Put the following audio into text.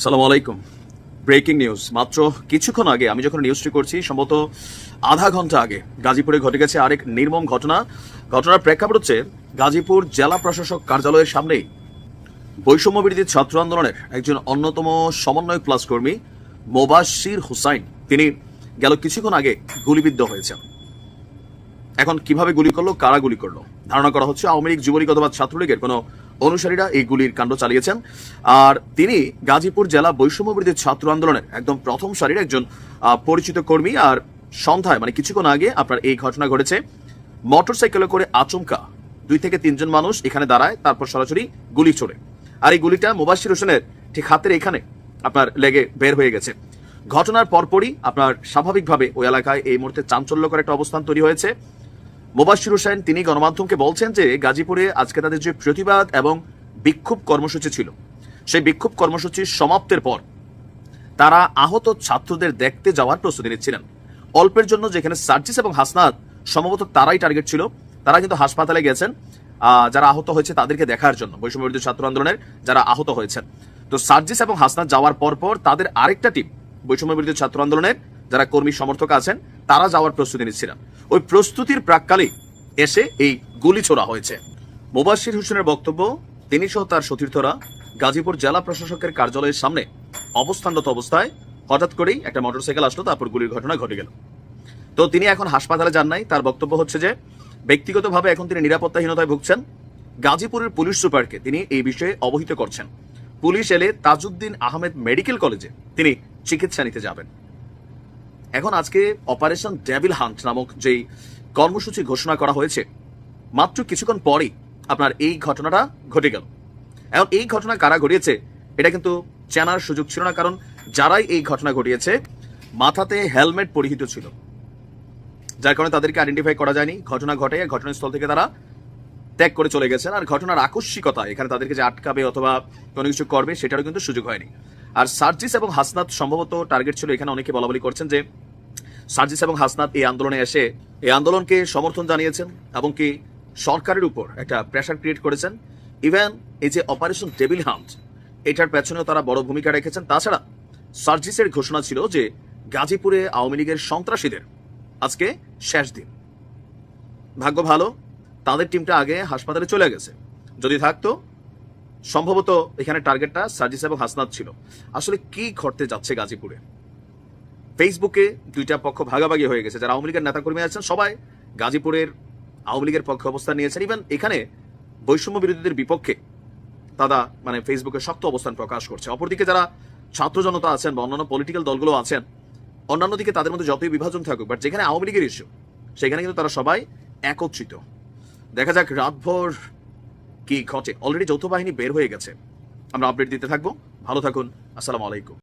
সালাম আলাইকুম। Breaking news. মাত্র কিছুক্ষণ আগে আমি যখন নিউজটি করছি, সম্ভবত আধা ঘন্টা আগে গাজীপুরে ঘটে গেছে আরেক নির্মম ঘটনা। ঘটনার প্রেক্ষাপট হচ্ছে গাজীপুর জেলা প্রশাসক কার্যালয়ের সামনেই বৈষম্য বিরোধী ছাত্র আন্দোলনের একজন অন্যতম সমন্বয়ক প্লাস কর্মী মোবাশ্বির হুসাইন, তিনি গেল কিছুক্ষণ আগে গুলিবিদ্ধ হয়েছেন। এখন কিভাবে গুলি করলো, কারা গুলি করলো, ধারণা করা হচ্ছে আওয়ামী লীগ, যুবলীগ অথবা ছাত্রলীগের কোনো অনুসারীরা এই গুলির কাণ্ড চালিয়েছেন। আর তিনি গাজীপুর জেলা বৈষম্য বিরোধী ছাত্র আন্দোলনের একদম প্রথম সারির একজন পরিচিত কর্মী। আর সন্ধ্যায় মানে কিছুক্ষণ আগে আপনার এই ঘটনা ঘটেছে। মোটরসাইকেলে করে আচমকা 2 থেকে 3 জন মানুষ এখানে দাঁড়ায়, তারপর সরাসরি গুলি ছোড়ে। আর এই গুলিটা মোবাশ্বির হোসেনের ঠিক হাতের এখানে আপনার লেগে বের হয়ে গেছে। ঘটনার পরপরই আপনার স্বাভাবিকভাবে ওই এলাকায় এই মুহূর্তে চাঞ্চল্যকর একটা অবস্থান তৈরি হয়েছে। মোবাশ্বির হোসেন তিনি গণমাধ্যমকে বলছেন যে গাজীপুরে আজকে তাদের যে প্রতিবাদ এবং বিক্ষোভ কর্মসূচি ছিল, সেই বিক্ষোভ কর্মসূচির সমাপ্তের পর তারা আহত ছাত্রদের দেখতে যাওয়ার প্রস্তুতি নিচ্ছিলেন। অল্পের জন্য যেখানে সার্জিস এবং হাসনাত সম্ভবত তারাই টার্গেট ছিল, তারা কিন্তু হাসপাতালে গেছেন যারা আহত হয়েছে তাদেরকে দেখার জন্য, বৈষম্য বিরোধী ছাত্র আন্দোলনের যারা আহত হয়েছেন। তো সার্জিস এবং হাসনাত যাওয়ার পর তাদের আরেকটা টিম বৈষম্য বিরোধী ছাত্র আন্দোলনের যারা কর্মী সমর্থক আছেন তারা যাওয়ার প্রস্তুতি নিচ্ছিলেন। ওই প্রস্তুতির প্রাক্কালে এসে এই গুলি ছোড়া হয়েছে। মোবাশ্বির হোসেনের বক্তব্য, তিনি সহ তার সতীর্থরা গাজীপুর জেলা প্রশাসকের কার্যালয়ের সামনে অবস্থানরত অবস্থায় হঠাৎ করেই একটা মোটরসাইকেল আসলো, তারপর গুলির ঘটনা ঘটে গেল। তো তিনি এখন হাসপাতালে যান নাই। তার বক্তব্য হচ্ছে যে ব্যক্তিগতভাবে এখন তিনি নিরাপত্তাহীনতায় ভুগছেন। গাজীপুরের পুলিশ সুপারকে তিনি এই বিষয়ে অবহিত করছেন। পুলিশ এলে তাজউদ্দিন আহমেদ মেডিকেল কলেজে তিনি চিকিৎসা নিতে যাবেন। এখন আজকে অপারেশন ডেভিল হান্ট নামক যেই কর্মসূচি ঘোষণা করা হয়েছে, মাত্র কিছুক্ষণ পরেই আপনার এই ঘটনাটা ঘটে গেল। এখন এই ঘটনা কারা ঘটিয়েছে এটা কিন্তু চেনার সুযোগ ছিল না, কারণ যারাই এই ঘটনা ঘটিয়েছে মাথাতে হেলমেট পরিহিত ছিল, যার কারণে তাদেরকে আইডেন্টিফাই করা যায়নি। ঘটনা ঘটে ঘটনাস্থল থেকে তারা ত্যাগ করে চলে গেছেন। আর ঘটনার আকস্মিকতা এখানে তাদেরকে যে আটকাবে অথবা কোনো কিছু করবে সেটারও কিন্তু সুযোগ হয়নি। আর সার্জিস এবং হাসনাত সম্ভবত টার্গেট ছিল। এখানে অনেকে বলা বলি করছেন যে সার্জিস এবং হাসনাত এই আন্দোলনে এসে এই আন্দোলনকে সমর্থন জানিয়েছেন এবং কি সরকারের উপর একটা প্রেশার ক্রিয়েট করেছেন। ইভেন এই যে অপারেশন ডেভিল হান্ট, এটার পেছনেও তারা বড় ভূমিকা রেখেছেন। তাছাড়া সার্জিসের ঘোষণা ছিল যে গাজীপুরে আওয়ামী লীগের সন্ত্রাসীদের আজকে শেষ দিন। ভাগ্য ভালো তাদের টিমটা আগে হাসপাতালে চলে গেছে, যদি থাকতো সম্ভবত এখানে টার্গেটটা সার্জিস এবং হাসনাত ছিল। আসলে কি ঘটতে যাচ্ছে গাজীপুরে? ফেসবুকে 2টা পক্ষ ভাগাভাগি হয়ে গেছে। যারা আওয়ামী লীগের নেতাকর্মী আছেন সবাই গাজীপুরের আওয়ামী লীগের পক্ষে অবস্থান নিয়েছেন। ইভেন এখানে বৈষম্য বিরোধীদের বিপক্ষে তারা মানে ফেসবুকে শক্ত অবস্থান প্রকাশ করছে। অপরদিকে যারা ছাত্র জনতা আছেন বা অন্যান্য পলিটিক্যাল দলগুলো আছেন, অন্যান্য দিকে তাদের মধ্যে যতই বিভাজন থাকুক, বাট যেখানে আওয়ামী লীগের ইস্যু সেখানে কিন্তু তারা সবাই একত্রিত। দেখা যাক রাতভর কি ঘটে। অলরেডি যৌথ বাহিনী বের হয়ে গেছে। আমরা আপডেট দিতে থাকবো। ভালো থাকুন। আসসালামু আলাইকুম।